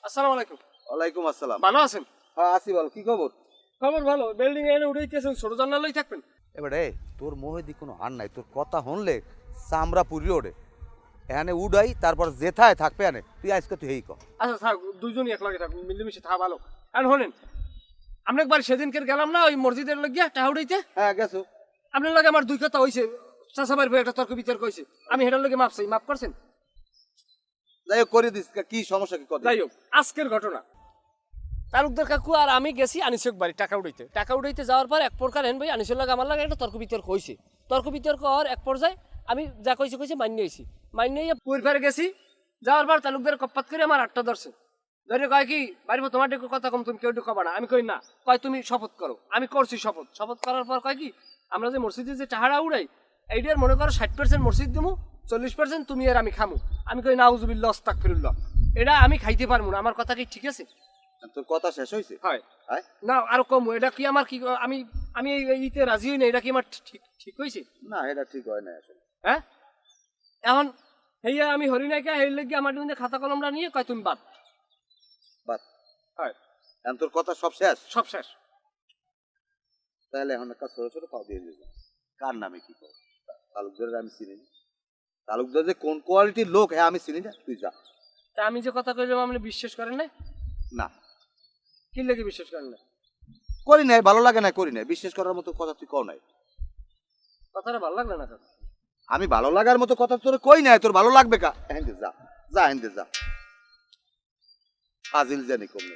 আসসালামু আলাইকুম। ওয়ালাইকুম আসসালাম। ভালো আছেন? হ্যাঁ আছি, বল কি খবর? খবর ভালো। বিল্ডিং এনে উঠাইতেছেন, ছোট জানালাই থাকবেন। এবারে তোর মোহে দি কোনো হার নাই, তোর কথা শুনলে চামড়া পুরি ওঠে। এখানে উড়াই তারপর যেথায় থাকবে আনে তুই আজকে তুই এই কর। আচ্ছা থাক, দুইজনই একলাগে থাকুন, মিলেমিশে থাকা ভালো। আর শোনেন, আপনি একবার সেদিনকে গেলাম না ওই মসজিদের লাগিয়া টাকা উঠাইতে, হ্যাঁ গেছো। আপনার লাগে আমার দুই কথা হয়েছে, চাষাবাড়ির একটা তর্ক বিতর্ক হয়েছে, আমি হেটার লগে মাপ চাই, মাপ করছেন? যাই হোক করে দিস, কি সমস্যা কি কথা? যাই হোক, আজকের ঘটনা, তালুকদার কাকু আর আমি গেছি আনিসক বাড়ি টাকা উঠাইতে যাওয়ার পর এক প্রকার হেন ভাই আনিসের লাগে আমার লাগে একটা তর্ক বিতর্ক হয়েছে। তর্ক বিতর্ক হওয়ার এক পর্যায়ে আমি যা কইছে মান্য হয়েছি, মান্য হইয়া পুরফারে গেছি। যাওয়ার পর তালুকদার কপ্পাত করে আমার 8টা ধরছে, ধরে কয় কি বাড়ির তোমার একটু কথা কম, তুমি কেউ একটু কবা না। আমি কই না, কয় তুমি শপথ করো। আমি করছি শপথ করার পর কয় কি, আমরা যে মসজিদে যে টাহারা উড়াই এইটার মনে করো 60% মসজিদ দিমু, 40% তুমি আর আমি খামু। আমি কই নাউজুবিল্লাহ আস্তাগফিরুল্লাহ, এটা আমি খাইতে পারবো না। আমার কথা কি ঠিক আছে? তোর কথা শেষ হয়েছে? হয় না আরো কম, এটা কি আমার কি আমি আমি এইতে রাজি হই না, এটা কি আমার ঠিক ঠিক হয়েছে? না এটা ঠিক হয় না আসলে। হ্যাঁ এখন হেয়া আমি হরিণাইকা হেই লেগে আমার মধ্যে খাতা কলমটা নিয়ে কয় তুমি বাদ বাদ। হয় এখন তোর কথা সব শেষ? সব শেষ। তাহলে এখন একটা ছোট ছোট পাও দিয়ে দিলাম। কার নামে কি কর? তালুকদারের আমি চিনি না। তালুকদার যে কোন কোয়ালিটির লোক হ্যাঁ আমি চিনি না, তুই যা। তা আমি যে কথা কইলাম আপনি বিশ্বাস করেন না? না কি লেগে বিশ্বাস করেন না? করি নাই, ভালো লাগে না, করি নাই। বিশ্বাস করার মতো কথা তুই কও নাই। কথাটা ভালো লাগলো না কাকা। আমি ভালো লাগার মতো কথা তোর কই নাই, তোর ভালো লাগবে কা? যা যা, যা যা। ফাজিল জানি কমলে।